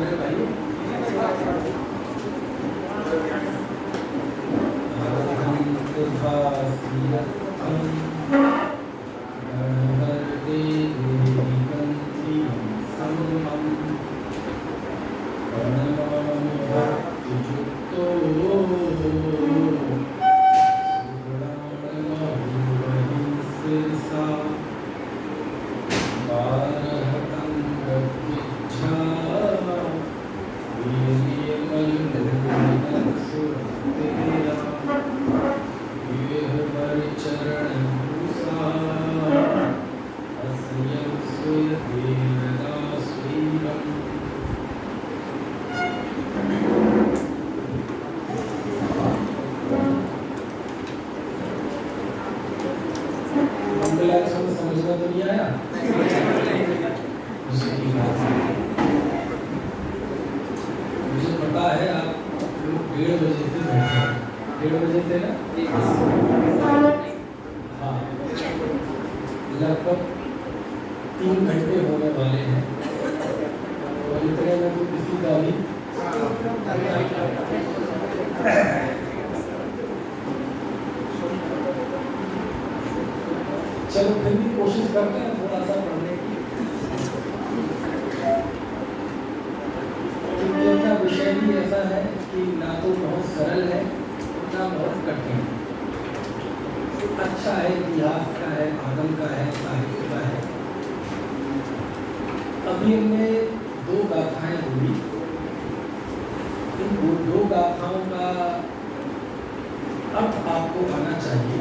मेरे भाई समझना तो नहीं आया। मुझे पता है आप लोग 1:30 बजे से बैठे हैं, 1:30 बजे से ना, हाँ, लगभग 3 घंटे होने वाले हैं और इतने में तो किसी का भी चलो फिर भी कोशिश करते हैं थोड़ा सा पढ़ने की, क्योंकि अपना विषय भी ऐसा है कि ना तो बहुत सरल है ना बहुत कठिन। अच्छा है, इतिहास का है, आगम का है, साहित्य का है। अभी हमने 2 गाथाएं बोली। इन 2 गाथाओं का अर्थ आपको आना चाहिए।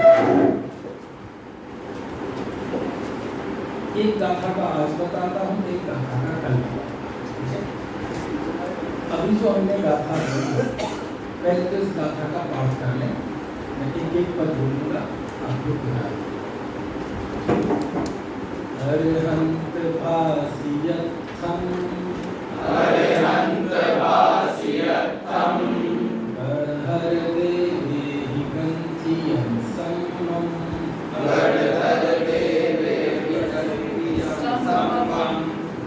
एक गाथा का आज बताता हूँ, एक गाथा का कल। अभी जो हमने गाथा बोली, पहले तो इस गाथा का पाठ कर लें। मैं एक पद बोलूँगा, आप लोग सुनाइए। अरहंत भासियत्थम, अरहंत भासियत्थम, गणहर देवेहि गंथियं सम्मम, गणहर देवेहि सम्मम,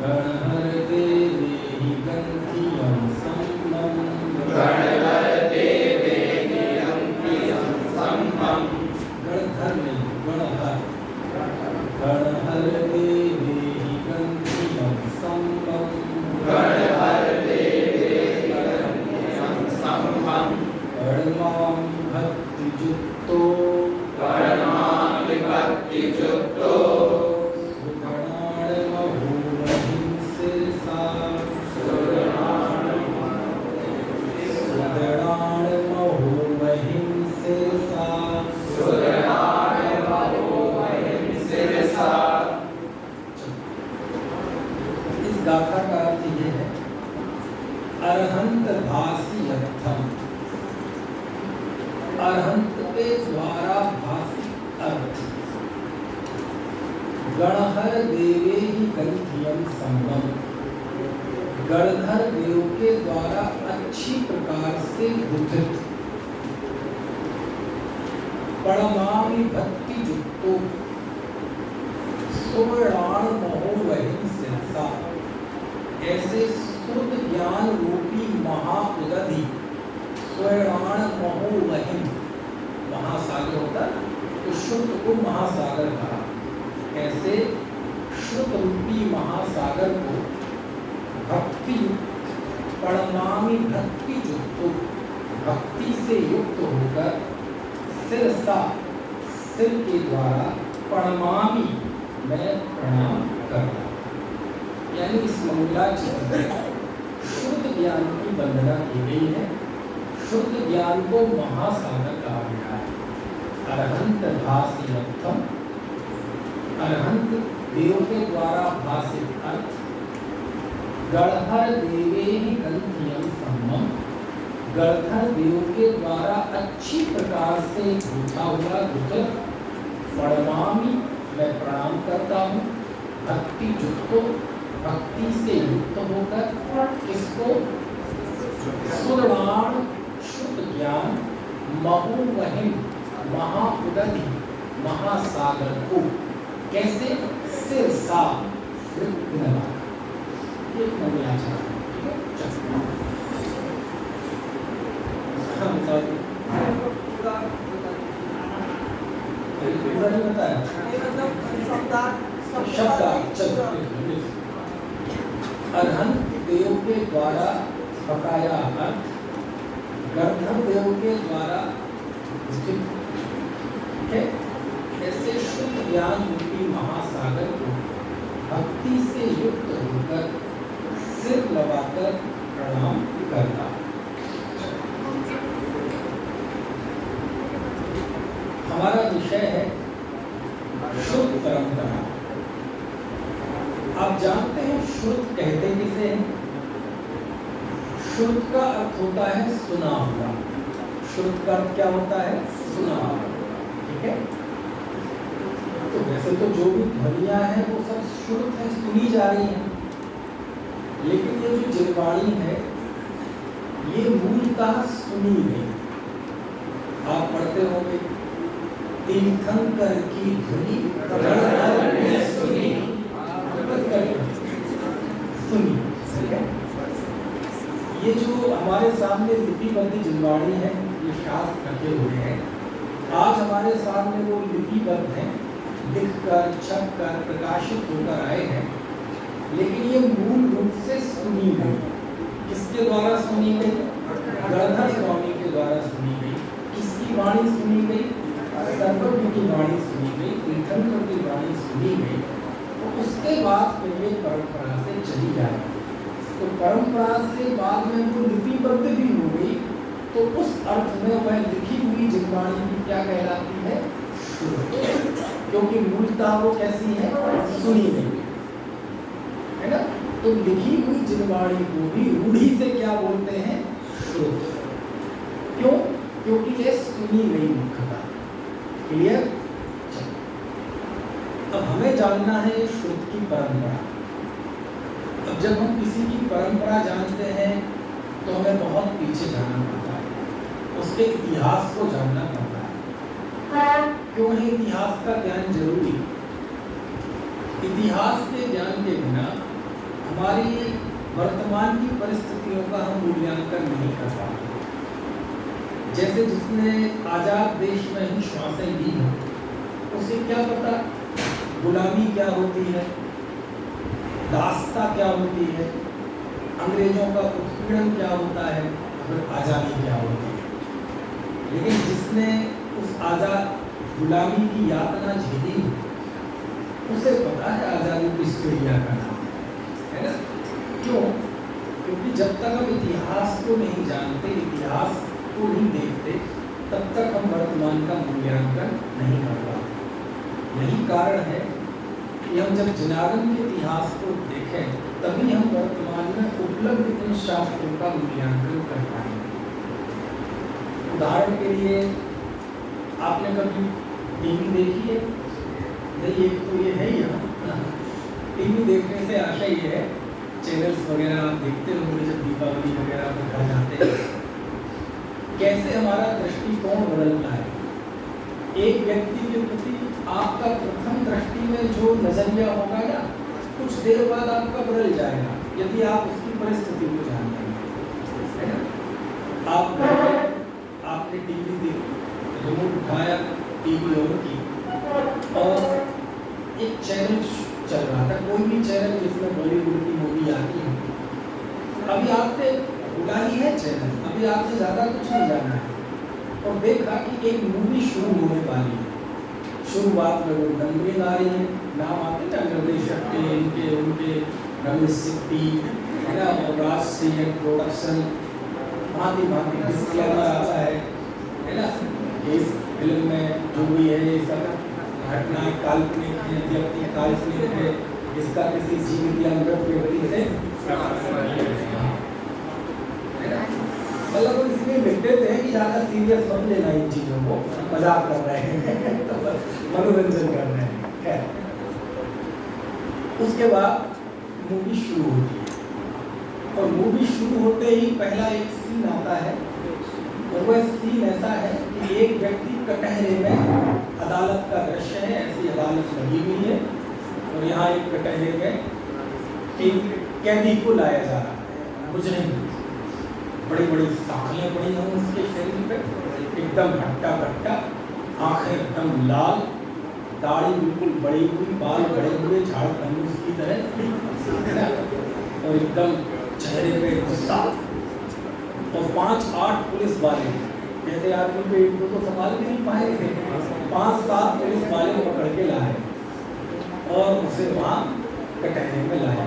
गणहर देवेहि गंथियं सम्मम, गणहर देवेहि गंथियं सम्मम, गणधर नहीं, गणहर, गणहर देवेहि गंथियं सम्मम, गणहर देवेहि गंथियं सम्मम, परमां भक्तियुक्तो, परमां विभक्तियुक्तो, सुगणाणमहोमहिं शिरसा, सुगणाणमहोमहिं शिरसा, सुगणाणमहोमहिं शिरसा। इस गाथा का अर्थ ये है, अरहंत भासियत्थम, अरहंत के द्वारा भासी अर्थ, गणहर देवेहि गंथियं सम्मम, गणधर देव के द्वारा अच्छी प्रकार से गुथित, परमामि भक्ति युक्तो, सुवर्णाण महोमहिं शिरसा, ऐसे शुद्ध ज्ञान रूपी महाउदधि, स्वर्णाण महोमहिं, महासागर होता तो शुद्ध को महासागर कहा, ऐसे शुद्ध रूपी महासागर को भक्ति, परमामि भक्ति युक्तो, भक्ति से युक्त होकर, शिरसा, सिर के द्वारा, परमामि, मैं प्रणाम करता हूँ। यानी इस मंगलाचरण में शुद्ध ज्ञान की वंदना की गई है। शुद्ध ज्ञान को महासागर कहा गया है। अरहंत भासियत्थम, अरहंत देव के द्वारा भासित अर्थ, गणहर देवेहि गंथियं सम्मम, गणधर देव के द्वारा अच्छी प्रकार से गुथा हुआ गुथर, प्रणमामि, मैं प्रणाम करता हूँ, भक्ति युक्तो, भक्ति से युक्त होकर, इसको सुदृढ़ शुद्ध ज्ञान, महोमहिं, महाउदधि, महासागर को, कैसे, शिरसा, सिर एक मंगलाचरण, ठीक है। दूसरा नहीं बताया शब्दार्थ। चलो अर्हंत देव के द्वारा बकाया अर्थ गंधर्व देव के द्वारा ऐसे शुद्ध ज्ञान रूपी महासागर को भक्ति से युक्त होकर सिर लगाकर प्रणाम करता। हमारा विषय है शुद्ध परंपरा। आप जानते हैं शुद्ध कहते किसे हैं? शुद्ध का अर्थ होता है सुना हुआ। शुद्ध का अर्थ क्या होता है? सुना हुआ। ठीक है, तो वैसे तो जो भी ध्वनियां हैं वो सब शुद्ध है, सुनी जा रही हैं, लेकिन ये जो जिह्वाणी है ये मूलतः सुनी नहीं। आप पढ़ते होंगे तीर्थंकर की ध्वनि सुनी। ये जो हमारे सामने लिपिबद्ध जिह्वाणी है, ये शास्त्र रखे हुए हैं, आज हमारे सामने वो लिपिबद्ध हैं, लिखकर छपकर प्रकाशित होकर आए हैं, लेकिन ये मूल रूप से सुनी गई। किसके द्वारा सुनी गई? गणधर स्वामी के द्वारा सुनी गई। किसकी वाणी सुनी गई? सर्वज्ञ की वाणी सुनी गई, तीर्थंकर की वाणी सुनी गई। तो उसके बाद फिर ये परंपरा से चली जाए, तो परंपरा से बाद में वो लिपिबद्ध भी हो गई, तो उस अर्थ में वह लिखी हुई जिह्वाणी भी क्या कहलाती है? शुद्ध, क्योंकि मूलतः वो कैसी है? सुनी गई है ना। तो लिखी हुई जिह्वाणी को भी रूढ़ी से क्या बोलते हैं? शुद्ध। क्यों? क्योंकि ये सुनी गई मुख्यता। क्लियर? अब हमें जानना है शुद्ध की परंपरा। अब जब हम किसी की परंपरा जानते हैं तो हमें बहुत पीछे जाना पड़ता है, उसके इतिहास को जानना पड़ता है। क्यों है इतिहास का ज्ञान जरूरी? इतिहास के ज्ञान के बिना हमारी वर्तमान की परिस्थितियों का हम मूल्यांकन नहीं कर पाते। जैसे जिसने आजाद देश में ही श्वासें ली हैं, उसे क्या पता गुलामी क्या होती है, दास्ता क्या होती है, अंग्रेजों का उत्पीड़न क्या होता है, और आज़ादी क्या होती है। लेकिन जिसने उस आज़ाद गुलामी की यातना झेली, उसे पता है आज़ादी किस चिड़िया का नाम है ना। क्यों? क्योंकि जब तक हम इतिहास को नहीं जानते, इतिहास को नहीं देखते, तब तक हम वर्तमान का मूल्यांकन नहीं कर पाते। यही कारण है कि हम जब जनार्दन के इतिहास को देखें, तभी हम वर्तमान में उपलब्ध इन शास्त्रों का मूल्यांकन कर पाएंगे। उदाहरण के लिए, आपने कभी टीवी देखी है? नहीं, एक तो ये है ही यहाँ। टीवी देखने से आशा ये है, चैनल्स वगैरह आप देखते होंगे जब दीपावली वगैरह पर घर जाते हैं, कैसे हमारा दृष्टिकोण बदलता है। एक व्यक्ति के प्रति आपका प्रथम दृष्टि में जो नजरिया होगा ना, कुछ देर बाद आपका बदल जाएगा, यदि आप उसकी परिस्थिति को जानते हैं, है ना। आपने टीवी देखी, रिमोट उठाया, टीवी ऑन की, और एक चैनल चल रहा था, कोई भी चैनल जिसमें बॉलीवुड की मूवी आती है। अभी आपने उड़ा ही है चैनल, अभी आपने ज़्यादा कुछ नहीं जाना है, और देखा कि एक मूवी शुरू होने वाली है। शुरुआत में वो नंबरिंग आ रही है, नाम आते हैं ना, निर्देशक के, इनके उनके, रमेश सिप्पी है ना, और राजश्री प्रोडक्शन, भांति भांति डिस्क्लेमर आता है ना। इस फिल्म में जो भी है ये सब घटना काल्पनिक है, व्यक्ति काल्पनिक है, इसका किसी जीवित या मृत व्यक्ति से मतलब इसलिए लिखते थे कि ज़्यादा सीरियस मत लेना इन चीज़ों को, मजाक कर रहे हैं तो मनोरंजन कर रहे हैं। खैर, उसके बाद मूवी शुरू होती है, और मूवी शुरू होते ही पहला एक सीन आता है, और वह सीन ऐसा है कि एक व्यक्ति कटहरे में, अदालत का दृश्य है, ऐसी अदालत लगी हुई है, और यहाँ एक कटहरे में एक कैदी को लाया जा रहा है, मुजरिम। बड़ी बड़ी साखियाँ पड़ी हैं उसके शरीर पे, एकदम हट्टा कट्टा, आंखें एकदम लाल, दाढ़ी बिल्कुल बड़ी हुई, बाल बड़े हुए, झाड़ खंडूस की तरह, और एकदम चेहरे पे गुस्सा, और 5-8 पुलिस वाले जैसे आदमी को एक दो तो संभाल नहीं पाए थे, 5-7 पुलिस वाले पकड़ के लाए और उसे वहाँ कटहरे में लाया।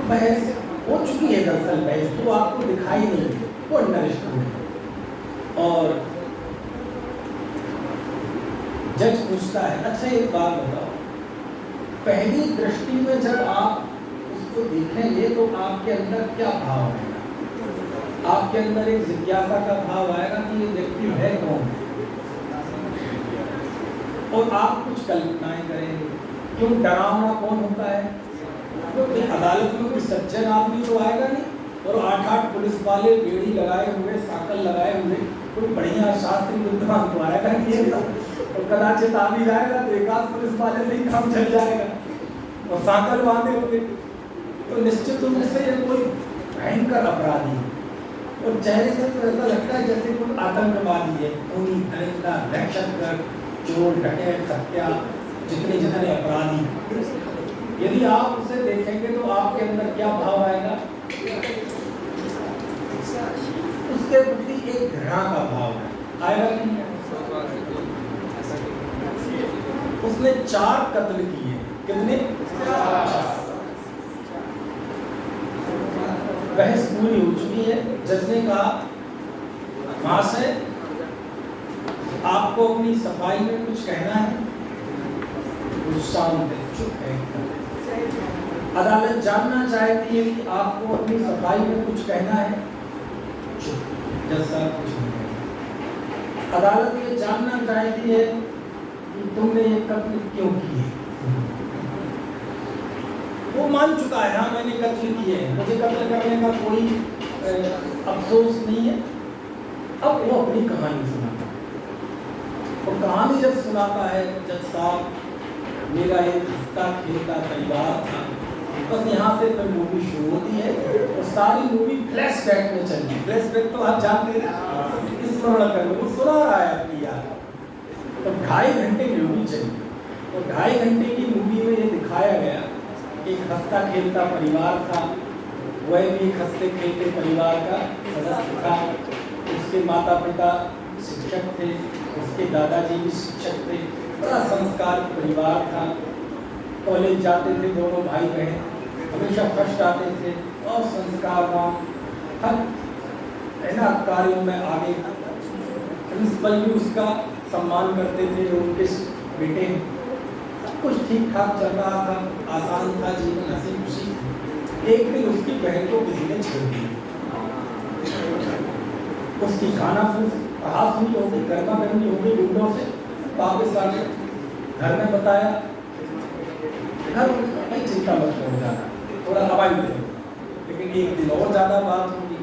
बहस हो चुकी है, दरअसल बहस तो आपको दिखाई नहीं, वो अंडरस्टूड है। और जज पूछता है, अच्छा एक बात बताओ, पहली दृष्टि में जब आप उसको देखेंगे तो आपके अंदर क्या भाव आएगा? आपके अंदर एक जिज्ञासा का भाव आएगा कि ये व्यक्ति है कौन, और आप कुछ कल्पनाएं करेंगे। क्यों डरावना कौन होता है? क्योंकि अदालत में कोई सज्जन आदमी तो आएगा नहीं, और 8-8 पुलिस वाले बेड़ी लगाए हुए, साकल लगाए हुए, कोई बढ़िया शास्त्री विद्वान तो आएगा नहीं, और कदाचित आ भी जाएगा तो एक आध पुलिस वाले से ही काम चल जाएगा, और साकल बांधे हुए, तो निश्चित रूप से ये कोई भयंकर अपराधी है। और चेहरे से तो ऐसा लगता है जैसे कोई आतंकवादी है, खूनी, दरिंदा, दहशतगर्द, चोर, डकैत, हत्या, जितने अपराधी। यदि आप उसे देखेंगे तो आपके अंदर क्या भाव आएगा? उसके प्रति एक घृणा का भाव आएगा कि नहीं? उसने 4 कत्ल किए। कितने? 4। बहस पूरी हो चुकी है। जज ने कहा, महाशय आपको अपनी सफाई में कुछ कहना है? शांत है, चुप है। अदालत जानना चाहती है कि आपको अपनी सफाई में कुछ कहना है? चुप। जज साहब कुछ नहीं कहना। अदालत ये जानना चाहती है कि तुमने ये कत्ल क्यों किए? वो मान चुका है, हाँ मैंने कत्ल किए हैं, मुझे कत्ल करने का कोई अफसोस नहीं है। अब वो अपनी कहानी सुनाता है, और कहानी जब सुनाता है, जज साहब मेरा एक हंसता खेलता परिवार था, बस यहाँ से फिर मूवी शुरू होती है, और सारी मूवी फ्लैशबैक में चल रही। फ्लैशबैक तो आप जानते हैं, स्मरण कर लो, वो सुना रहा है अपनी याद। तो 2.5 घंटे की मूवी चली, और 2.5 घंटे की मूवी में ये दिखाया गया एक हंसता खेलता परिवार था, वह भी एक हंसते खेलते परिवार का सदस्य था। उसके माता पिता शिक्षक थे, उसके दादाजी भी शिक्षक थे, बड़ा संस्कार परिवार था। कॉलेज जाते थे दोनों भाई बहन, हमेशा फर्स्ट आते थे, और संस्कारवान, हर कार्यों में आगे। प्रिंसिपल भी उसका सम्मान करते थे, जो उनके बेटे। सब कुछ ठीक ठाक चल रहा था, आसान था जीवन, हंसी खुशी। एक दिन उसकी बहन को किसी ने छेड़ दिया, उसकी खाना हाथ हुई हो गई, गर्मा गर्मी हो गई, विंडो से वापस आ गए, घर में बताया, घर में चिंता मत करो, जाना थोड़ा हवाई दे। लेकिन एक दिन और ज़्यादा बात होगी,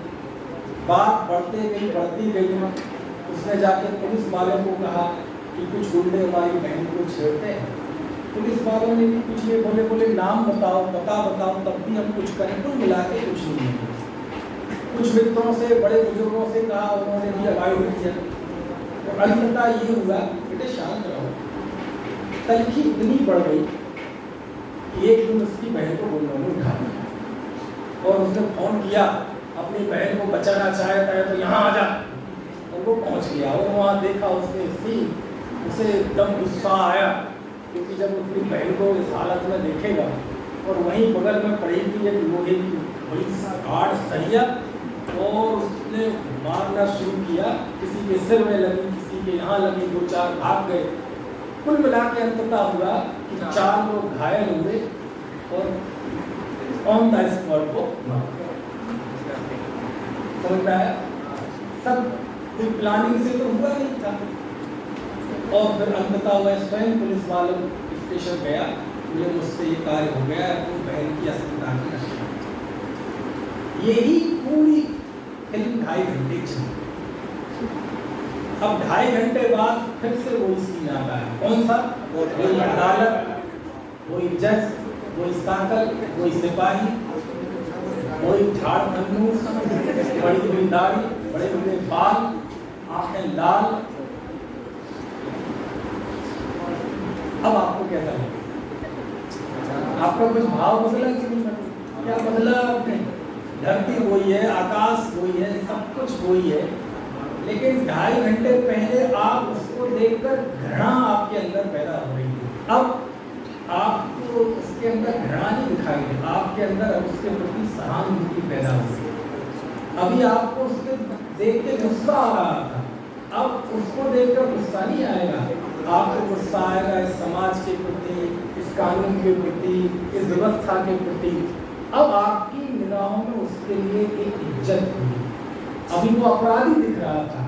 बात बढ़ती गई। उसने जाके पुलिस वालों को कहा कि कुछ गुंडे हमारी बहन को छेड़ते हैं। पुलिस वालों ने भी कुछ ये बोले नाम बताओ, पता बताओ, तब भी हम कुछ करें। कुल मिला के कुछ नहीं है। कुछ मित्रों से, बड़े बुजुर्गों से कहा, उन्होंने भी अवॉइड किया। तो अंततः ये हुआ, बेटे शांत रहो। तलखी इतनी बढ़ गई कि एक दिन उसकी बहन को गुंडों ने उठा लिया, और उसने फोन किया, अपनी बहन को बचाना चाहता है तो यहाँ आ जा। और वो पहुँच गया, और वहाँ देखा उसने सीन, उसे एकदम गुस्सा आया, क्योंकि जब अपनी बहन को इस हालत में देखेगा, और वहीं बगल में पड़ी हुई एक लोहे की बड़ी गाढ़ सरिया, और उसने मारना शुरू किया। किसी के सिर में लगी, किसी के यहाँ लगी, 2-4 भाग गए। कुल मिला के अंततः हुआ कि 4 लोग घायल हुए, और ऑन द स्पॉट को समझ में आया। सब कोई प्लानिंग से तो हुआ नहीं था। और फिर अंततः वह स्वयं पुलिस वालों स्टेशन गया, मुझे मुझसे ये कार्य हो गया, अपनी बहन की अस्पताल में रखा। यही पूरी फिल्म 2.5 घंटे चली। अब 2.5 घंटे बाद फिर से वही सीन आता है। कौन सा? वही अदालत, वही जज, वही साकल, वही सिपाही, वही झाड़ खंडूस, बड़ी बड़ी दाढ़ी, बड़े बड़े बाल, आंखें लाल, अब आपको कैसा लगे? आपका कुछ भाव बदला कि नहीं बदला? क्या बदला आपने? धरती वही है, आकाश वही है, सब कुछ वही है, लेकिन 2.5 घंटे पहले आप उसको देखकर घृणा आपके अंदर पैदा हो रही थी। अब आपको उसके अंदर घृणा नहीं दिखाई दे, आपके अंदर अब उसके प्रति सहानुभूति पैदा हो गई। अभी आपको उसके देख के गुस्सा आ रहा था, अब उसको देखकर गुस्सा नहीं आएगा, आपको गुस्सा आएगा इस समाज के प्रति, इस कानून के प्रति, इस व्यवस्था के प्रति। अब आपकी निगाहों में उसके लिए एक इज्जत हुई। अभी वो अपराधी दिख रहा था,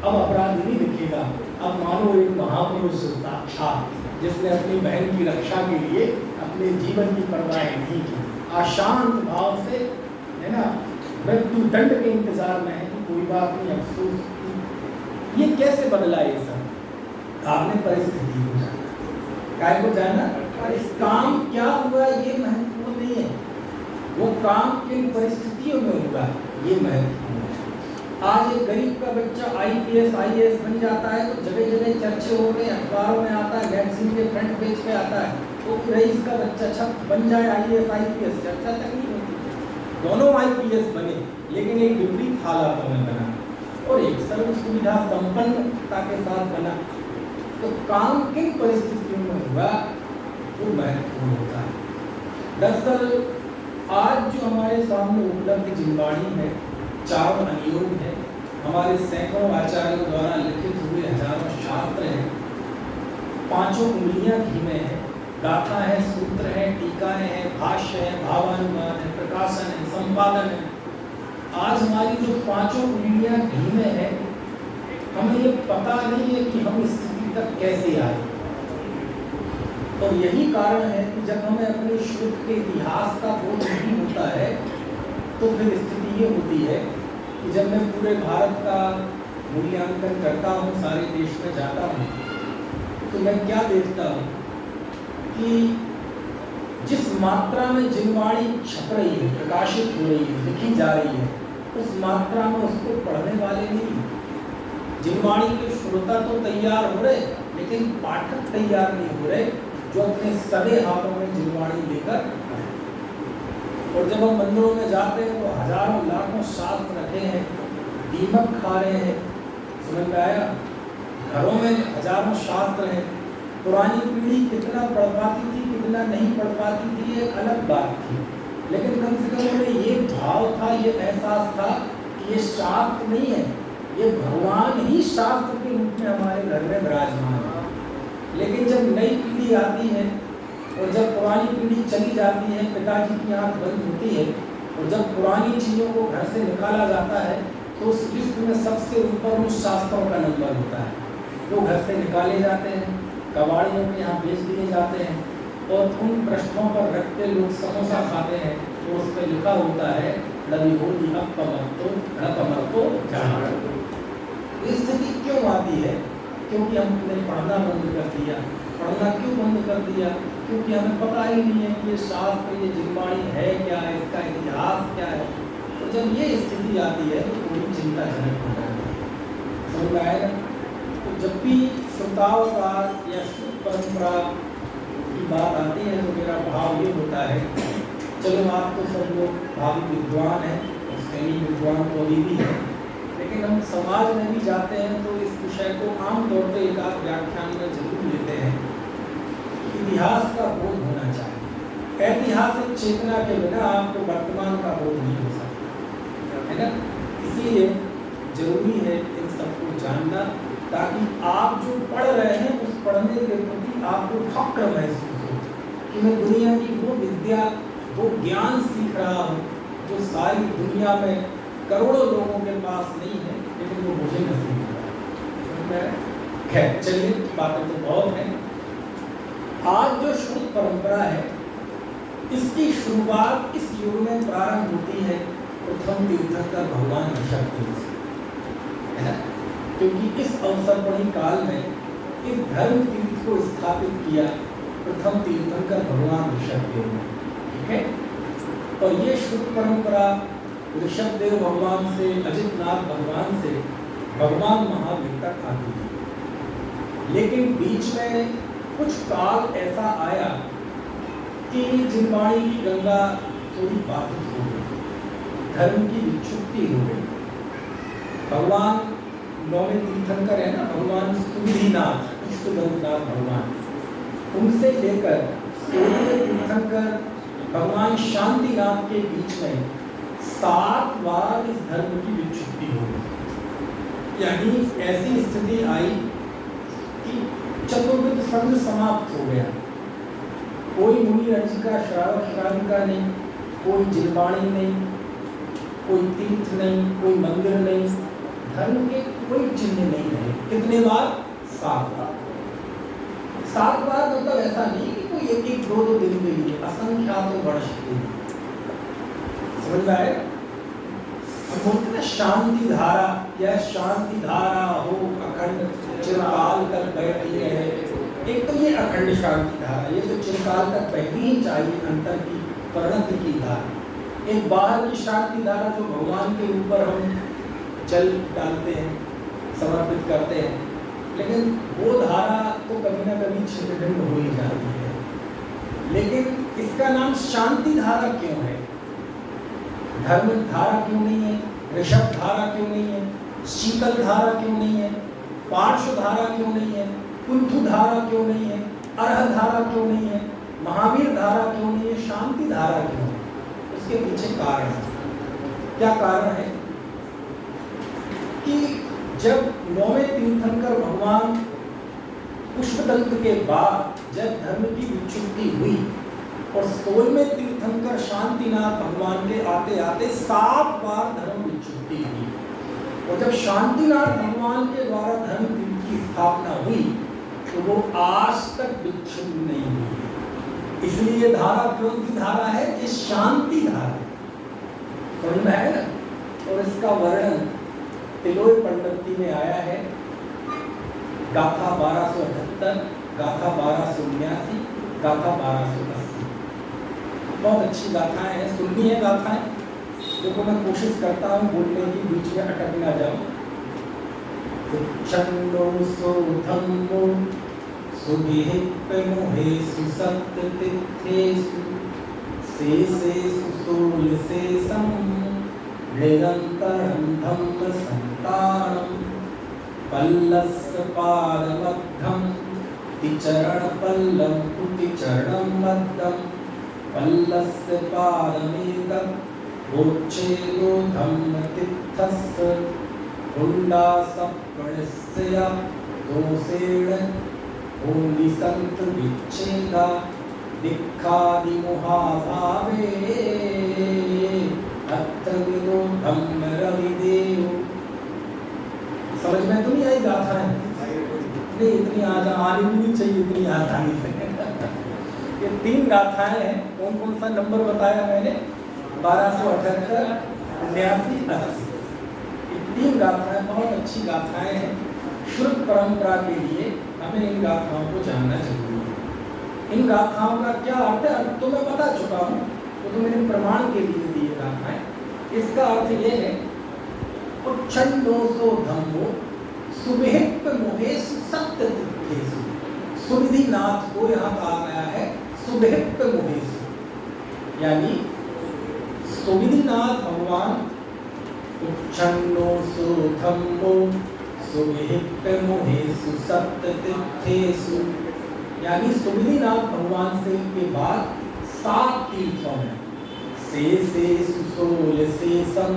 अब अपराधी नहीं दिखेगा, अब मानो एक महापुरुष साक्षात जिसने अपनी बहन की रक्षा के लिए अपने जीवन की परवाह नहीं की, अशांत भाव से, है ना, मृत्यु दंड के इंतजार में है कि कोई बात नहीं, अफसोस। ये कैसे बदला ये सब? आपने परिस्थिति को जाना, काय को जाना, और इस काम क्या हुआ ये महत्वपूर्ण नहीं है, वो काम किन परिस्थितियों में हुआ ये महत्वपूर्ण है। आज एक गरीब का बच्चा IPS IAS बन जाता है तो जगह जगह चर्चे हो रहे हैं, अखबारों में आता है, मैगजीन के फ्रंट पेज पे आता है, तो रईस का बच्चा छप बन जाए IAS IPS, चर्चा तक नहीं होती। दोनों IPS बने, लेकिन एक विपरीत हालातों में बना और एक सर्व सुविधा संपन्नता के साथ बना। तो काम किन परिस्थितियों में हुआ वो महत्वपूर्ण होता है। दरअसल आज जो हमारे सामने उपलब्ध जिनवाणी है, चारों अनियोग है, हमारे सैकड़ों आचार्यों द्वारा लिखित हुए हजारों शास्त्र हैं, 5 उंगलियां घी में है, गाथा है, सूत्र है, टीकाएं हैं, भाष्य है, भावानुवाद है, प्रकाशन है, संपादन है। आज हमारी जो 5 उंगलियां घी में है, हमें ये पता नहीं है कि हम इस स्थिति तक कैसे आए। और यही कारण है कि जब हमें अपने शुद्ध के इतिहास का बोध नहीं होता है तो फिर स्थिति ये होती है कि जब मैं पूरे भारत का मूल्यांकन करता हूँ, सारे देश में जाता हूँ, तो मैं क्या देखता हूँ कि जिस मात्रा में जिनवाणी छप रही है, प्रकाशित हो रही है, लिखी जा रही है, उस मात्रा में उसको पढ़ने वाले नहीं। जिनवाणी के श्रोता तो तैयार हो रहे, लेकिन पाठक तैयार नहीं हो रहे जो अपने सगे हाथों में जिनवाणी लेकर। और जब हम मंदिरों में जाते हैं तो हजारों लाखों शास्त्र रखे हैं, दीमक खा रहे हैं, समझ में आया? घरों में हजारों शास्त्र हैं। पुरानी पीढ़ी कितना पढ़ पाती थी, कितना नहीं पढ़ पाती थी, ये अलग बात थी, लेकिन कम से कम उन्हें ये भाव था, ये एहसास था कि ये शास्त्र नहीं है, ये भगवान ही शास्त्र के रूप में हमारे घर में विराजमान है। लेकिन जब नई पीढ़ी आती है और जब पुरानी पीढ़ी चली जाती है, पिताजी की आँख बंद होती है, और जब पुरानी चीज़ों को घर से निकाला जाता है तो उस लिस्ट में सबसे ऊपर उन शास्त्रों का नंबर होता है। वो घर से निकाले जाते हैं, कबाड़ियों के यहाँ बेच दिए जाते हैं, और उन पृष्ठों पर रख के लोग समोसा खाते हैं, तो उस पर लिखा होता है लवी होली कमर तो जाना। स्थिति क्यों आती है? क्योंकि हमने पढ़ना बंद कर दिया। पढ़ना क्यों बंद कर दिया? क्योंकि हमें पता ही नहीं है कि ये शास्त्र, ये जिनवाणी है क्या, इसका इतिहास क्या है। तो जब ये स्थिति आती है तो पूरी चिंताजनक हो जाती है, समझ में आएगा? तो जब भी श्रुतावतार या श्रुत परंपरा की बात आती है तो मेरा भाव ये होता है, चलो आप तो सब लोग भावी विद्वान हैं, सैनिक विद्वान तो अभी भी है, लेकिन हम समाज में भी जाते हैं तो इस विषय को आमतौर पर एक आध व्याख्यान में जरूर लेते हैं। इतिहास का बोध होना चाहिए। ऐतिहासिक चेतना के बिना आपको वर्तमान का बोध नहीं हो सकता, है ना? इसीलिए जरूरी है इन सबको जानना, ताकि आप जो पढ़ रहे हैं उस पढ़ने के प्रति आपको फक्र महसूस हो कि मैं दुनिया की वो विद्या, वो ज्ञान सीख रहा हूँ जो सारी दुनिया में करोड़ों लोगों के पास नहीं है, लेकिन वो मुझे नसीब हुआ है। खैर चलिए, बातें तो बहुत हैं। आज जो शुद्ध परंपरा है, इसकी शुरुआत इस युग में प्रारंभ होती है प्रथम तीर्थंकर भगवान ऋषभदेव से, है ना? क्योंकि इस अवसरपणी काल में इस धर्म तीर्थ को स्थापित किया प्रथम तीर्थंकर भगवान ऋषभदेव ने, ठीक है? और ये शुद्ध परंपरा ऋषभदेव भगवान से, अजितनाथ भगवान से भगवान महावीर तक आती है। लेकिन बीच में कुछ काल ऐसा आया कि जिनवाणी की गंगा थोड़ी बाधित हो गई, धर्म की विक्षुप्ति हो गई। भगवान नौवे तीर्थंकर है ना, भगवान सुविधिनाथ, पुष्पदंतनाथ भगवान, उनसे लेकर 16वें तीर्थंकर भगवान शांतिनाथ के बीच में 7 बार इस धर्म की विक्षुप्ति हो गई। यानी ऐसी स्थिति आई कि चतुर्विध संघ समाप्त हो गया। कोई मुनि ऋषि का श्रावक श्राविका नहीं, कोई जिनवाणी नहीं, कोई तीर्थ नहीं, कोई मंदिर नहीं, धर्म के कोई चिन्ह नहीं रहे। कितने बार? 7 बार। 7 बार मतलब ऐसा नहीं कि कोई एक एक दो दो दिन के लिए, असंख्यात वर्ष के लिए। समझ में आए? हम बोलते ना शांति धारा, या शांति धारा हो अखंड चिरकाल तक बहती रहे। एक तो ये अखंड शांति धारा, ये तो चिरकाल तक बहनी ही चाहिए, अंतर की परिणति की धारा। एक बाहर की शांति धारा जो भगवान के ऊपर हम जल डालते हैं, समर्पित करते हैं, लेकिन वो धारा तो कभी ना कभी छिन्न भिन्न हो ही जाती है। लेकिन इसका नाम शांति धारा क्यों है? धर्म धारा क्यों नहीं है? ऋषभ धारा क्यों नहीं है? शीतल धारा क्यों नहीं है? पार्श्व धारा क्यों नहीं है? कुंथु धारा क्यों नहीं है? अर्ह धारा क्यों नहीं है? महावीर धारा क्यों नहीं है? शांति धारा क्यों है? उसके पीछे कारण है। क्या कारण है? कि जब 9वें तीर्थंकर भगवान पुष्पदंत के बाद जब धर्म की विक्षुप्ति हुई और 16वें तीर्थंकर शांतिनाथ भगवान के आते आते 7 बार धर्म विक्षुप्ति हुई, और जब शांतिनाथ भगवान के द्वारा धर्म की स्थापना हुई तो वो आज तक विक्षुप्त नहीं हुई। इसलिए धारा कौन सी धारा है? ये शांति धारा समझ में है ना? और इसका वर्णन तिलोय पंडिती में आया है, गाथा 1278, गाथा 1279, गाथा 1280। बहुत अच्छी गाथाएं हैं, सुननी है गाथाएं। देखो मैं कोशिश करता हूँ बोलने की, बीच में अटक ना जाऊँ। चंडो सोधम्मो सुभिहित मोहेषु सप्ततीर्थेषु शेषेषु शूलशेषम् निरन्तरं धम्म संतानं पल्लस्य पादमद्धं तिचरणपल्लं कुटिचरणं मद्धं पल्लस्य पादमेदं गोच्छेदो धम्मतीर्थस्य हुण्डासप्रणस्य दोषेण होलिसन्त विच्छेदा दिक्खादिमुहाभावे अत्तविदो धम्म रविदेव। समझ में तो नहीं आई गाथा है? नहीं, इतनी आनी नहीं चाहिए, इतनी आसानी से। ये 3 गाथाएं हैं। कौन कौन सा नंबर बताया मैंने? 1278, 79, 80। ये 3 गाथाएं बहुत अच्छी गाथाएं हैं। श्रुत परंपरा के लिए हमें इन गाथाओं को जानना चाहिए। इन गाथाओं का क्या अर्थ है अब तो मैं बता चुका हूँ, तो मैंने प्रमाण के लिए दिए गाथाएं। इसका अर्थ ये है, उच्छन्नोसो धम्मो सुभिहित मोहेषु सप्ततीर्थेषु। सुविधिनाथ को यहाँ कहा गया है सुभिहित मोहेषु, यानी सुविधिनाथ भगवान उच्छन्नोसो धम्मो सुभिहित मोहेषु सप्ततीर्थेषु, यानी सुविधिनाथ भगवान से के बाद 7 तीर्थों में शेषेषु शूलशेषम्,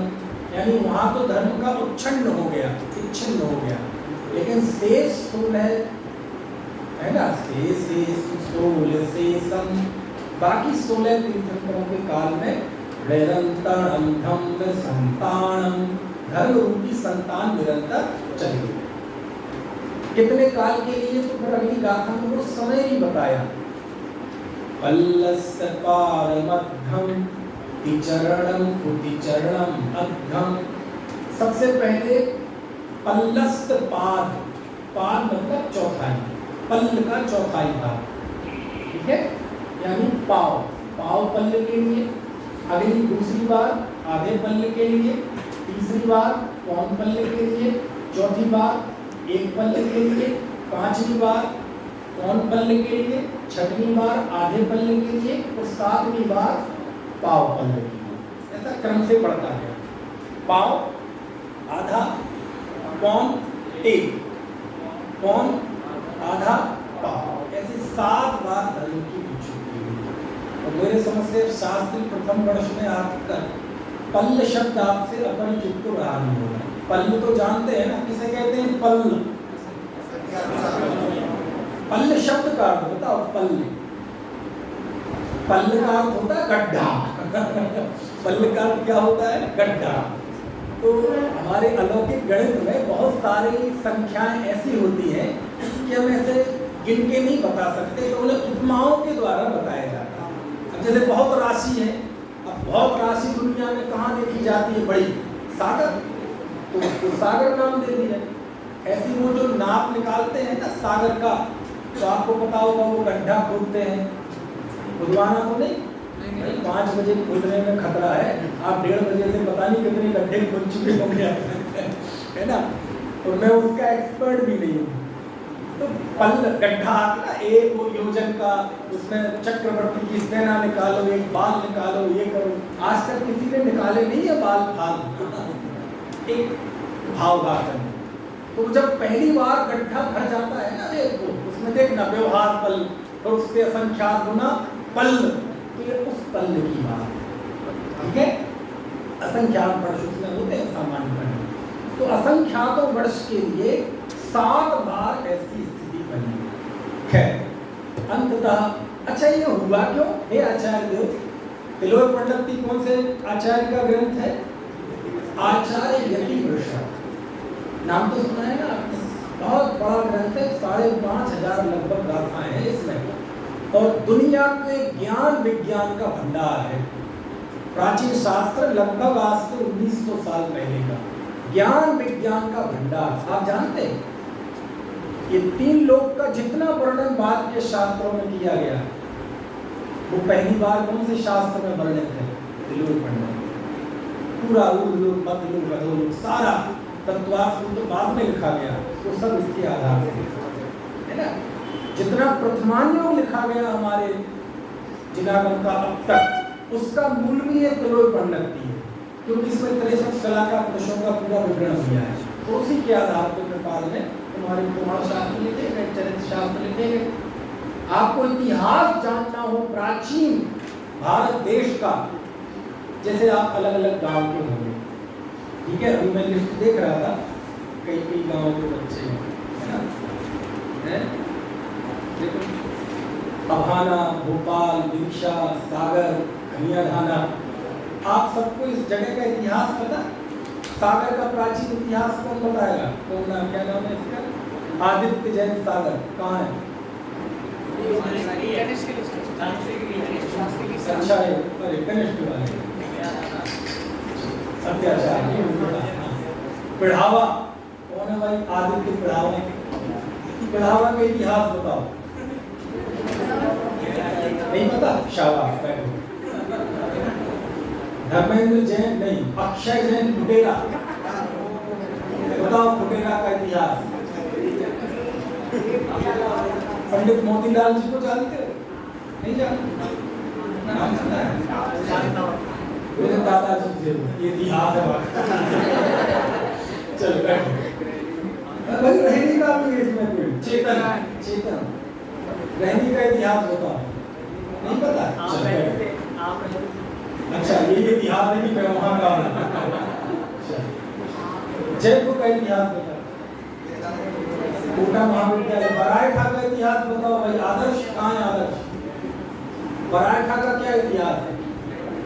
यानी वहाँ तो धर्म का उच्छिन्न हो गया, विच्छिन्न हो गया, लेकिन शेष 16 है ना, शेषेषु शूलशेषम्। बाकी 16 तीर्थंकरों के काल में निरंतरं धम्म संतानम्, धर्म रूपी संतान निरंतर चली। कितने काल के लिए? तो फिर अगली गाथा में वो समय ही बताया। पल्लस्य पादमद्धं तिचरणं कुटिचरणं अद्धं। सबसे पहले पल्लस्य पाद, पाद मतलब चौथाई, पल्ल का चौथाई भाग, ठीक है, यानी पाव, पाव पल्ल के लिए। अगली दूसरी बार आधे पल्ल के लिए, तीसरी बार पौन पल्ल के लिए, चौथी बार 1 पल्ल के लिए, 5वीं बार पौन पल्ले के लिए, 6वीं बार आधे पल्ले के लिए और 7वीं बार पाव पल्ले के लिए। ऐसा क्रम से बढ़ता है। पाव, आधा, पौन, एक, पौन, आधा, पाव, ऐसे 7 बार धर्म की विच्छुक्ति हुई। और मेरे समझ से शास्त्री प्रथम वर्ष में आपका पल्ल शब्द आपसे अपरिचित तो रहा नहीं होगा। पल्ल तो जानते हैं ना, किसे कहते हैं? पल्ल। पल्ल शब्द का अर्थ बताओ। पल्ल, पल्ल का अर्थ होता है गड्ढा। पल्ल का अर्थ क्या होता है? गड्ढा। तो हमारे अलौकिक गणित में बहुत सारी संख्याएं ऐसी होती हैं कि हम ऐसे गिन के नहीं बता सकते, तो उन्हें उपमाओं के द्वारा बताया जाता है। अब जैसे बहुत राशि है, अब बहुत राशि दुनिया में कहाँ देखी जाती है? बड़ी सागर, तो उसको सागर नाम दे दिया। ऐसी वो जो नाप निकालते हैं ना सागर का, तो आपको पता होगा वो गड्ढा खोदते हैं, खुदवाना तो नहीं, 5 बजे खोदने में खतरा है, आप 1:30 बजे से पता नहीं कितने गड्ढे खोद चुके होंगे, है ना। और मैं उसका एक्सपर्ट भी नहीं हूँ। तो पल्ल गड्ढा ना, एक वो योजन का, उसमें चक्रवर्ती की सेना निकालो, एक बाल निकालो, ये करो। आज तक किसी ने निकाले नहीं है बाल फाल। एक भावगासन। तो जब पहली बार गड्ढा भर जाता है ना, देखो उसमें देखना व्यवहार पल, तो उससे असंख्यात गुना पल, तो ये उस पल की बात, ठीक है। असंख्यात वर्ष उसमें होते हैं सामान्य पल। तो असंख्यातों वर्ष के लिए 7 बार ऐसी स्थिति बनी। खैर अंततः अच्छा ये हुआ क्यों? हे आचार्य देव, तिलोक पंडित कौन से आचार्य का ग्रंथ है? आचार्य यतिवृषा, नाम तो सुना है ना आपने? बहुत बड़ा ग्रंथ है, 5,500 लगभग गाथाएं हैं इसमें, और दुनिया के ज्ञान विज्ञान का भंडार है। प्राचीन शास्त्र लगभग आज से 1900 साल पहले का ज्ञान विज्ञान का भंडार। आप जानते हैं ये 3 लोक का जितना वर्णन बाद के शास्त्रों में किया गया, वो पहली बार कौन से शास्त्र में वर्णित है? तिलोक पंडित। पूरा ऊर्ध्वलोक, मध्यलोक, अधोलोक सारा तत्वार्थ तो बाद में लिखा गया, तो सब इसके आधार से है ना। जितना प्रथमान्योग लिखा गया हमारे जिनागम का अब तक, उसका मूल भी एक तिलोक पंडित है, क्योंकि इसमें 63 कला का पुरुषों का पूरा विवरण दिया है। तो उसी के आधार पर नेपाल में तुम्हारे पुराण शास्त्र लिखे गए, चरित्र शास्त्र लिखे गए। आपको इतिहास जानना हो प्राचीन भारत देश का, जैसे आप अलग अलग गांव के होंगे, ठीक है। अभी मैं लिस्ट देख रहा था, कई कई गांवों के बच्चे है ना, है देखो, अभाना, भोपाल, विदिशा, सागर, खनियाधाना। आप सबको इस जगह का इतिहास पता? सागर का प्राचीन इतिहास कौन बताएगा? कौन नाम, क्या नाम है इसका? आदित्य जैन सागर कहाँ है? अच्छा है, अरे कनिष्ठ वाले अत्याचार पिढ़ावा कौन है भाई? आदित्य पिढ़ावा। पिढ़ावा का इतिहास बताओ। नहीं पता? शाबाश, बैठो। धर्मेंद्र जैन नहीं, अक्षय जैन फुटेरा, बताओ फुटेरा का इतिहास। पंडित मोतीलाल जी को जानते हो? नहीं जानते? नाम सुना है? मेरे दादाजी थे, ये इतिहास है। चलो बैठो। भाई रहनी का भी है इसमें कोई? चेतन, चेतन रहनी का इतिहास बताओ। नहीं पता? चलो बैठो। अच्छा ये इतिहास है कि मैं वहाँ का हूँ। जयपुर का इतिहास बताओ। कोटा महाविद्यालय। बरायठा का इतिहास बताओ भाई। आदर्श कहाँ है? आदर्श बरायठा का क्या इतिहास है?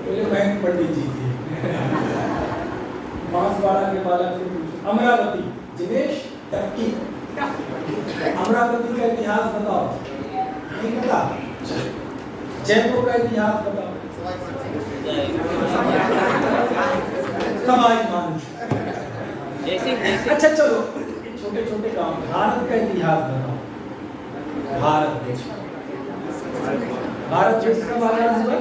पहले महेंद्र पंडित जी थे। बांसवाड़ा के बालक से पूछो। अमरावती, जिनेश टक्की, अमरावती का इतिहास बताओ। नहीं पता? जयपुर का इतिहास बताओ। सवाई मानसिंह। अच्छा चलो छोटे छोटे काम। भारत का इतिहास बताओ। भारत देश, भारत देश का बाजार हुआ।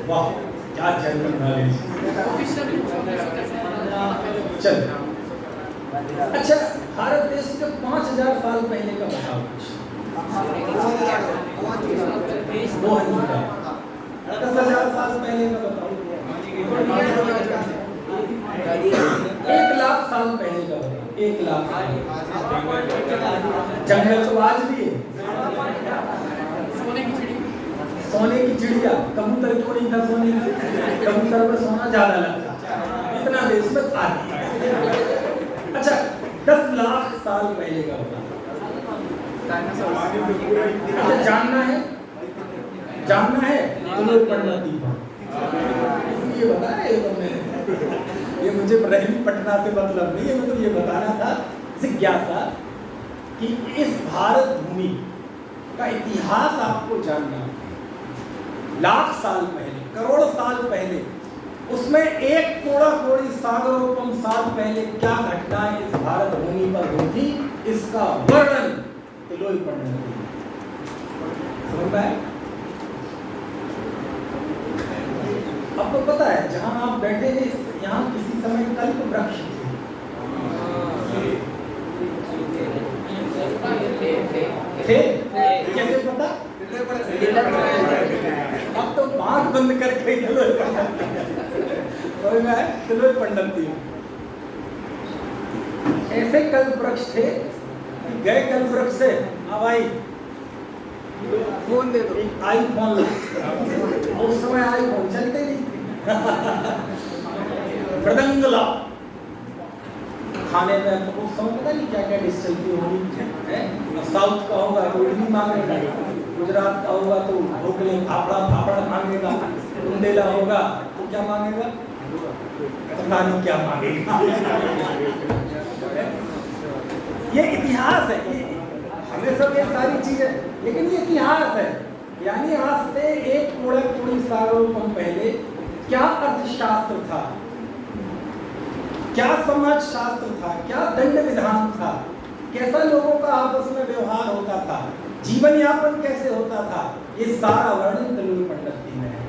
वाह क्या जनरल नॉलेज। चल अच्छा भारत देश के 5000 साल पहले का बताओ कुछ। 10,000 साल पहले का बताओ। 1,00,000 साल पहले का बताओ। 1,00,000 जंगल तो आज भी है। सोने की चिड़िया, कबूतर क्यों नहीं था सोने का? कबूतर में सोना ज्यादा लगता, इतना देश में था। अच्छा 10,00,000 साल पहले का होगा। अच्छा जानना है तो लोग पढ़ना दीपा, इसलिए बताया ये तुमने। ये मुझे ब्रह्मी पटना से मतलब नहीं है, मतलब ये बताना था जिज्ञासा कि इस भारत भूमि का इतिहास आपको जानना। लाख साल पहले, करोड़ साल पहले, उसमें एक कोड़ा कोड़ी सागरोपम साल पहले क्या घटनाएं इस भारत भूमि पर हुई थी, इसका वर्णन तिलोई पंडित ने किया। समझ में आया? आपको पता है जहां आप बैठे हैं यहाँ किसी समय कल्प वृक्ष थे। कैसे पता? अब तो आंख बंद करके तिलोई पंडित थी। ऐसे कल्प वृक्ष थे कि गए कल्प वृक्ष से अब आई फोन दे दो, आईफोन लो। उस समय आईफोन चलते नहीं थे। मृदंगला खाने में तो उस समय पता नहीं क्या क्या डिश चलती होगी। साउथ का होगा तो इडली मांगेगा, गुजरात का होगा तो ढोकले फाफड़ा मांगेगा, बुंदेला होगा तो क्या मांगेगा, पता नहीं क्या मांगेगा। ये इतिहास है, ये हमें सब ये सारी चीजें, लेकिन ये इतिहास है। यानी आज से एक कोड़ी सालों पहले क्या अर्थशास्त्र था, क्या समाज शास्त्र था, क्या दंड विधान था, कैसा लोगों का आपस में व्यवहार होता था, जीवन यापन कैसे होता था, ये सारा वर्णन तिलोई पंडित में है।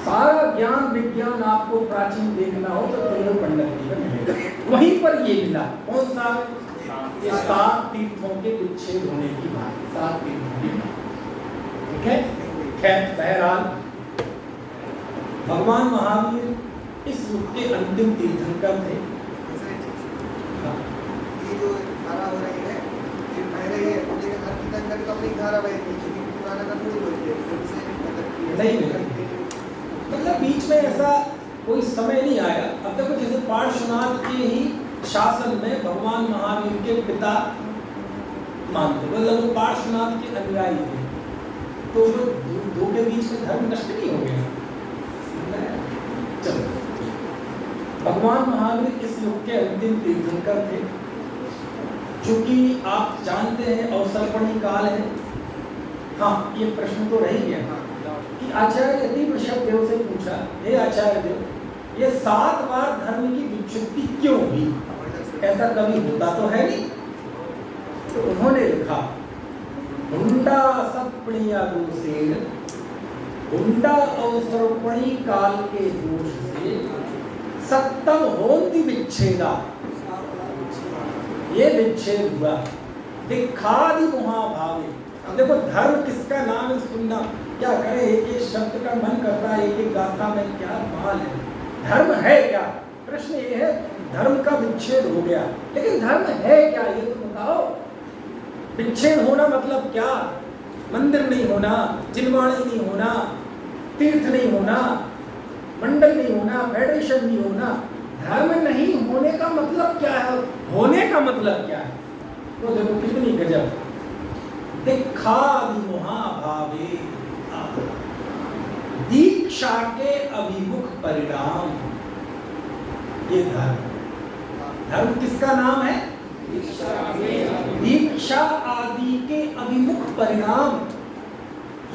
सारा ज्ञान विज्ञान आपको प्राचीन देखना हो तो तिलोई पंडित में मिलेगा। वहीं पर ये मिला। कौन सा? ये 7 तीर्थों के विच्छेद होने की बात। 7 तीर्थों की बात, ठीक है। खैर बहरहाल भगवान महावीर इस युग के अंतिम तीर्थंकर थे। ये जो धारा हो रही है, ये पहले ये हर तीर्थंकर को अपनी धारा बहती थी, पुराना का थोड़ी बोलते हैं, नहीं मतलब बीच में ऐसा कोई समय नहीं आया। अब देखो जैसे पार्श्वनाथ के ही शासन में भगवान महावीर के पिता मानते, मतलब वो पार्श्वनाथ के अनुयायी थे, तो दो के बीच में धर्म नष्ट नहीं हो गया। चलो भगवान महावीर इस युग के अंतिम तीर्थंकर थे। चूंकि आप जानते हैं अवसर्पणी काल है। हाँ, ये प्रश्न तो रह गया कि आचार्य यदि ऋषभदेव से पूछा, हे आचार्य देव, ये 7 बार धर्म की विच्छुक्ति क्यों हुई? ऐसा कभी होता तो है नहीं। तो उन्होंने लिखा, हुंडा सपणिया दोषेण, हुंडा अवसर्पणी काल के दोष से सत्तम होंति विच्छेदा। ये विच्छेद हुआ दिखादि महाभावे। अब देखो धर्म किसका नाम है सुनना, क्या करें, एक एक शब्द का मन कर रहा है, एक एक गाथा में क्या माल है। धर्म है क्या? प्रश्न ये है, धर्म का विच्छेद हो गया, लेकिन धर्म है क्या ये तो बताओ। विच्छेद होना मतलब क्या? मंदिर नहीं होना, जिनवाणी नहीं होना, तीर्थ नहीं होना, मंडल नहीं होना, फेडरेशन नहीं होना। धर्म नहीं होने का मतलब क्या है? होने का मतलब क्या है? तो देखो कितनी गजब। दिखादि महाभावे, दीक्षा के अभिमुख परिणाम, ये धर्म। धर्म किसका नाम है? दीक्षा आदि के अभिमुख परिणाम,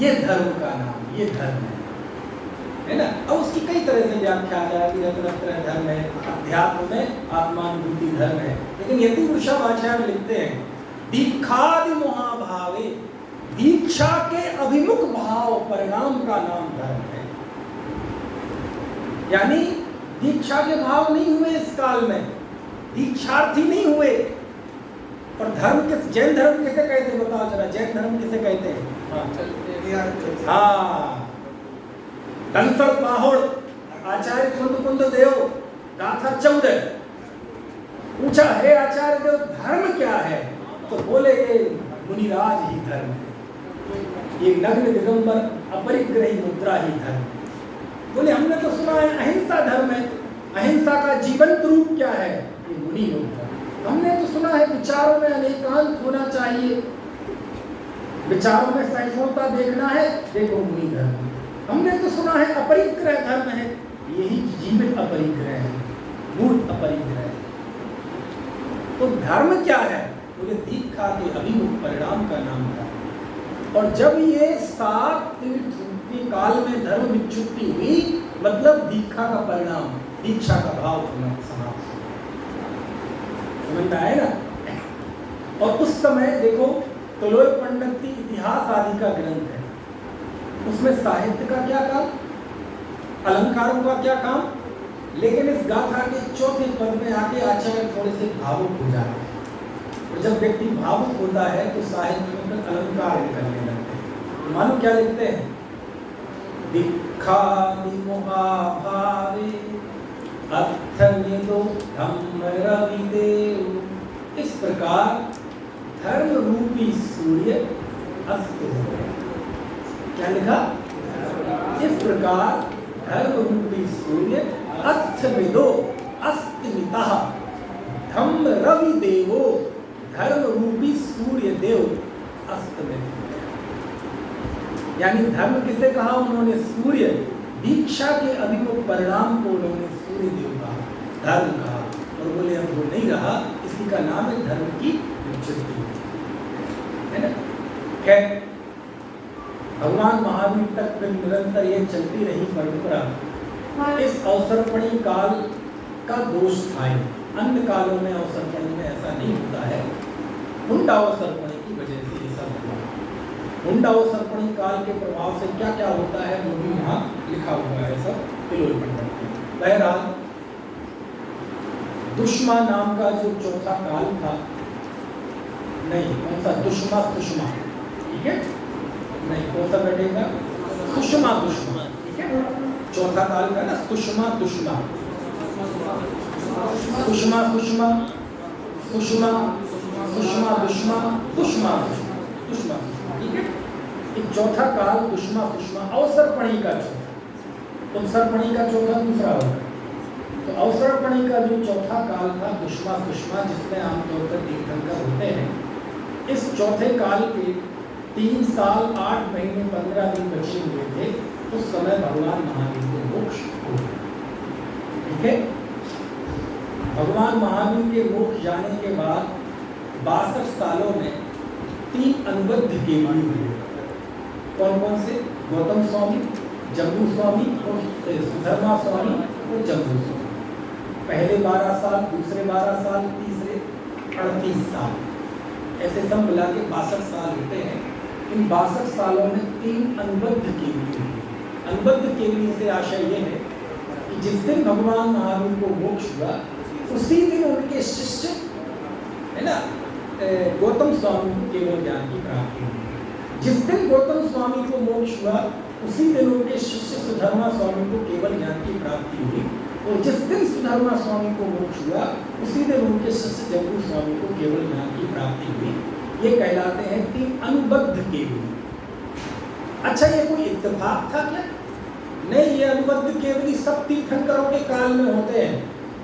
ये धर्म का नाम, ये धर्म है ना। अब उसकी कई तरह से व्याख्या आ जाएगी, रत्नत्रय धर्म है, अध्यात्म में आत्मानुभूति धर्म है, लेकिन यदि वृषभाचार्य लिखते हैं दीक्षादि महाभावे, दीक्षा के अभिमुख भाव परिणाम का नाम धर्म है। यानी दीक्षा के भाव नहीं हुए इस काल में, दीक्षार्थी नहीं हुए। और धर्म किस, जैन धर्म किसे कहते हैं बताओ जरा, जैन धर्म किसे कहते हैं? हाँ, कंसर बाहुड़ आचार्य कुंद देव गाथा 14 पूछा, हे आचार्य देव धर्म क्या है? तो बोले ये मुनिराज ही धर्म है, ये नग्न दिगंबर अपरिग्रही मुद्रा ही धर्म है। बोले हमने तो सुना है अहिंसा धर्म है, अहिंसा का जीवंत रूप क्या है? ये मुनि लोग। हमने तो सुना है विचारों में अनेकांत होना चाहिए, विचारों में सहिष्णुता देखना है, देखो मुनि धर्म। हमने तो सुना है अपरिग्रह धर्म है, यही जीवित अपरिग्रह है, मूर्त अपरिग्रह है। तो धर्म क्या है? बोले दीक्षा के अभिमुख परिणाम का नाम था। और जब ये 7 तीर्थ के काल में धर्म विच्युति हुई, मतलब दीक्षा का परिणाम, दीक्षा का भाव समाप्त, समझ में आए ना? और उस समय देखो तलोय पंडित की इतिहास आदि का ग्रंथ है, उसमें साहित्य का क्या काम, अलंकारों का क्या काम, लेकिन इस गाथा के चौथे पद में आके आचार्य थोड़े से भावुक हो जाते हैं। और जब व्यक्ति भावुक होता है तो साहित्य में अलंकार निकलने लगते हैं। मालूम क्या लिखते हैं? दीक्षा भावे धम्म रवि देव। इस प्रकार धर्म रूपी सूर्य अस्त हो गया। क्या लिखा? इस प्रकार धर्म रूपी सूर्य अस्थमितो अस्तमितः धम्म रवि देवो, धर्म रूपी सूर्य देव अस्तमित। यानी धर्म किसे कहा उन्होंने? सूर्य। दीक्षा के अभिमुख परिणाम को उन्होंने सूर्य देव कहा, धर्म कहा। और बोले अब वो नहीं रहा, इसी का नाम है धर्म की विच्युति, है ना? खैर, भगवान महावीर तक फिर निरंतर ये चलती रही परंपरा। इस अवसरपणी काल का दोष था, अन्य कालों में अवसरपणी में ऐसा नहीं होता है। हुंडा अवसरपणी की वजह से ये सब हुआ। हुंडा अवसरपणी काल के प्रभाव से क्या क्या होता है वो भी यहाँ लिखा हुआ है सब तलोय पंडित में। बहरहाल दुष्मा नाम का जो चौथा काल था, नहीं कौन सा? दुष्मा सुषमा, ठीक है? नहीं कौन सा बैठेगा? सुषमा दुष्मा, ठीक है? चौथा काल का ना सुषमा दुष्मा, सुषमा सुषमा सुषमा सुषमा दुष्मा दुष्मा दुष्मा, ठीक है? एक चौथा काल दुष्मा सुषमा अवसरपणी का चौथा, उत्सरपणी का चौथा दूसरा होगा। तो अवसरपणी का जो चौथा काल था दुष्मा सुषमा, जिसमें आमतौर पर तीर्थंकर होते हैं, इस चौथे काल के 3 साल 8 महीने 15 दिन बचे हुए थे। उस समय भगवान महावीर को मोक्ष हो गया, ठीक है? भगवान महावीर के मोक्ष जाने के बाद 62 सालों में 3 अनुबद्ध केवली हुए। कौन कौन से? गौतम स्वामी, जम्बू स्वामी और सुधर्मा स्वामी और जम्बू स्वामी। पहले 12 साल, दूसरे 12 साल, तीसरे 38 साल, ऐसे सब मिला के 62 साल होते हैं। इन 62 सालों में 3 अनुबद्ध केवली हुई। अनुबद्ध केवली से आशय ये है कि जिस दिन भगवान महावीर को मोक्ष हुआ, उसी दिन उनके शिष्य, है ना, गौतम स्वामी को केवल ज्ञान की प्राप्ति हुई। जिस दिन गौतम स्वामी को मोक्ष हुआ, उसी दिन उनके शिष्य सुधर्मा स्वामी को केवल ज्ञान की प्राप्ति हुई। और जिस दिन सुधर्मा स्वामी को मोक्ष हुआ, उसी दिन उनके शिष्य जम्बू स्वामी को केवल ज्ञान की प्राप्ति हुई। ये कहलाते हैं 3 अनुबद्ध केवली। अच्छा, ये कोई इत्तेफाक था क्या? नहीं, ये अनुबद्ध केवली सब तीर्थंकरों के काल में होते हैं।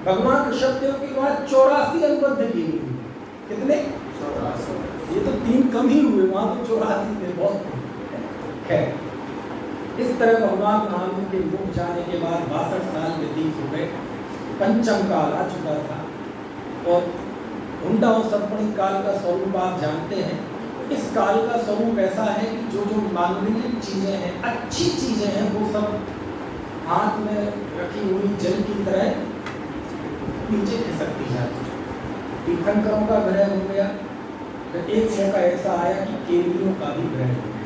भगवान ऋषभदेव के बाद 84 अनुबद्ध केवली। कितने? 84। ये तो 3 कम ही हुए, वहां तो 84 थे, बहुत। खैर, इस तरह भगवान महावीर के मोक्ष जाने के बाद 62 साल व्यतीत हो गए। पंचम काल आ चुका था। और हुंडा अवसरपणी काल का स्वरूप आप जानते हैं। इस काल का स्वरूप ऐसा है कि जो जो मानवीय चीजें हैं, अच्छी चीजें हैं, वो सब हाथ में रखी हुई जल की तरह नीचे खिसकती जाती है। तीर्थंकरों का ग्रह हो गया। तो एक मौका ऐसा आया कि केवलियों का भी ग्रह हो गया।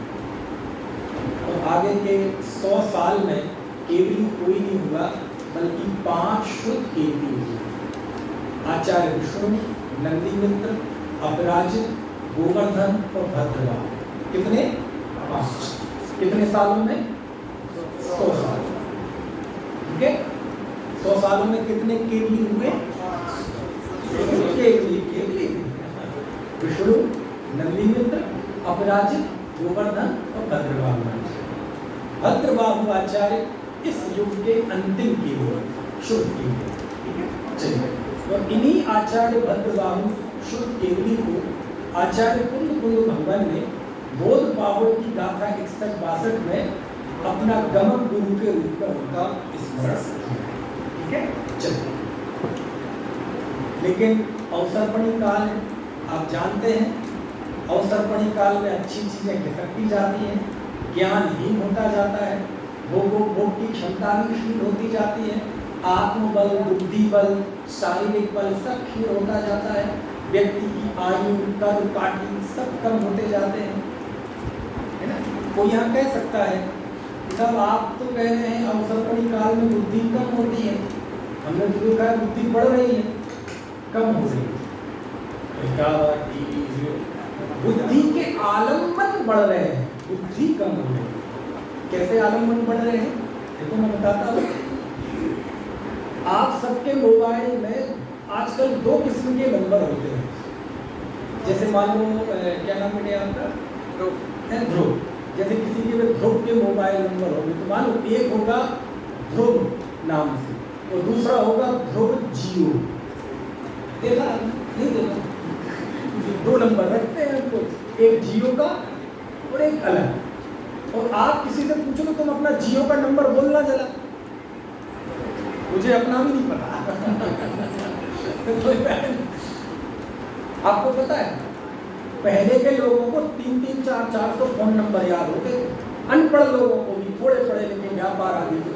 और आगे के 100 साल में केवली कोई नहीं हुआ, बल्कि 5 शुद्ध केवली हुए। आचार्य विष्णु, नंदीमित्र, अपराजित, गोवर्धन और भद्रवाह। कितने? 5। कितने सालों में? 100 साल। ठीक है, 100 सालों में कितने केवली हुए? केवली विष्णु, नंदीमित्र, अपराजित, गोवर्धन और भद्रबाहु। भद्रबाहु आचार्य इस युग के अंतिम केवल शुद्ध केवली। ठीक है, चलिए, और इन्हीं आचार्य भद्रबाहु शुद्ध केवली को आचार्य कुंद भगवान ने बोध पावड़ की गाथा 61-62 में अपना गमन गुरु के रूप में उनका स्मरण किया। ठीक है, चलिए, लेकिन अवसर्पणी काल आप जानते हैं, अवसर्पणी काल में अच्छी चीजें खिसकती जाती हैं, ज्ञानहीन होता जाता है, भोग की क्षमता भी क्षीण होती जाती है, आत्मबल, बुद्धि बल, शारीरिक बल सब क्षीण होता जाता है, व्यक्ति की आयु, कद, काठी सब कम होते जाते हैं, है ना। कोई यहाँ कह सकता है सब आप तो कह रहे हैं अवसर्पणी काल में बुद्धि कम होती है, हमने तो देखा है बुद्धि बढ़ रही है, कम हो रही है। बुद्धि के आलम्बन बढ़ रहे हैं, बुद्धि कम हो रही है। कैसे आलम्बन बढ़ रहे हैं? देखो मैं बताता हूँ। आप सबके मोबाइल में आजकल 2 किस्म के नंबर होते हैं। जैसे मान लो क्या नाम है आपका? ध्रुव। जैसे किसी के में ध्रुव के मोबाइल नंबर होंगे तो मान लो एक होगा ध्रुव नाम से और दूसरा होगा ध्रुव जियो। देखा नहीं? देखा, 2 नंबर रखते हैं तो एक जियो का और एक अलग। और आप किसी से पूछोगे तुम अपना जियो का नंबर बोलना जरा, मुझे अपना भी नहीं पता। आपको पता है पहले के लोगों को 3-3, 4-400 फोन नंबर याद होते थे, अनपढ़ लोगों को भी, थोड़े पढ़े लिखे व्यापार आदि को।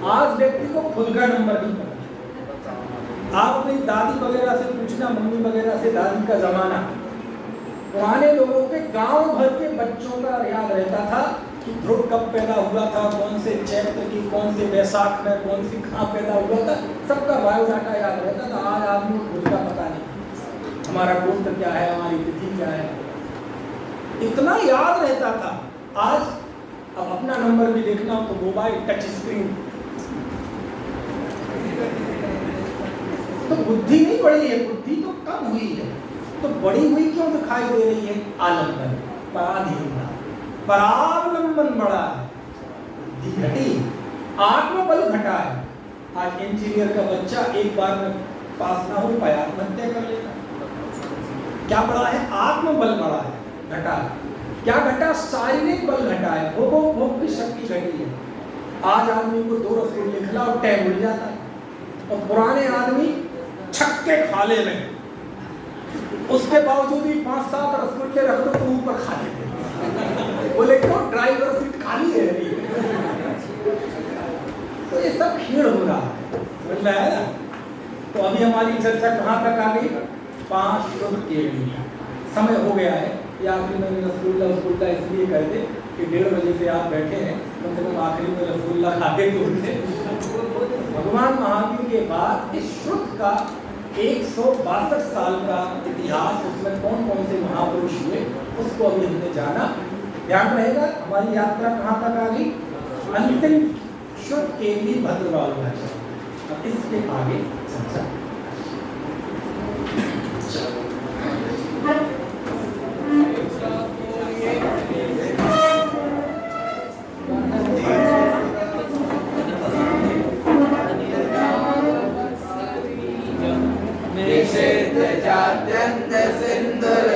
आज व्यक्ति को खुद का नंबर नहीं पता। आप अपनी दादी वगैरह से पूछना, मम्मी वगैरह से, दादी का जमाना, पुराने लोगों के गांव भर के बच्चों का याद रहता था कि ध्रुव कब पैदा हुआ था, कौन से चैत्र की, कौन से वैशाख में, कौन सी कहाँ पैदा हुआ था, सबका बायोडाटा याद रहता था। आज आदमी को खुद का पता नहीं, हमारा गोत्र क्या है, हमारी तिथि क्या है, इतना याद रहता था। आज अब अपना नंबर भी देखना हो तो मोबाइल टच स्क्रीन। तो बुद्धि नहीं बढ़ी है, बुद्धि तो कम हुई है। तो बड़ी हुई क्यों दिखाई दे रही है? आलम्बन, पराधीनता, परावलंबन बढ़ा है, बुद्धि घटी, आत्मबल घटा है। आज इंजीनियर का बच्चा एक बार में पास ना हो पाया, आत्महत्या कर लेता। क्या बढ़ा है? आत्मबल बढ़ा है, घटा है। क्या घटा? शारीरिक बल घटा है, भोग की शक्ति घटी है। आज आदमी को 2 रसगुल्ले खिलाओ टाइम उड़ जाता है, और पुराने आदमी छक्के खाले में, उसके बावजूद भी 5-7 रसगुल्ले रख दो तो ऊपर खा लेते। बोले क्यों? ड्राइवर सीट खाली है। तो ये सब क्षीण हो रहा है, समझ में आया ना? तो अभी हमारी चर्चा कहाँ तक आ गई? 5 शुद्ध केवली। समय हो गया है, या आखिरी में रसगुल्ला इसलिए कर दे कि 1:30 बजे से आप बैठे हैं, कम से कम आखिरी में रसगुल्ला खाते तो उठे। भगवान महावीर के बाद इस शुद्ध का 162 साल का इतिहास, उसमें कौन कौन से महापुरुष हुए, उसको अभी हमने जाना। ध्यान रहेगा हमारी यात्रा कहाँ तक आ गई? अंतिम शुद्ध केवली भद्रबाहु। अब इसके आगे चर्चा। निषेध जात्यंत सिंदूर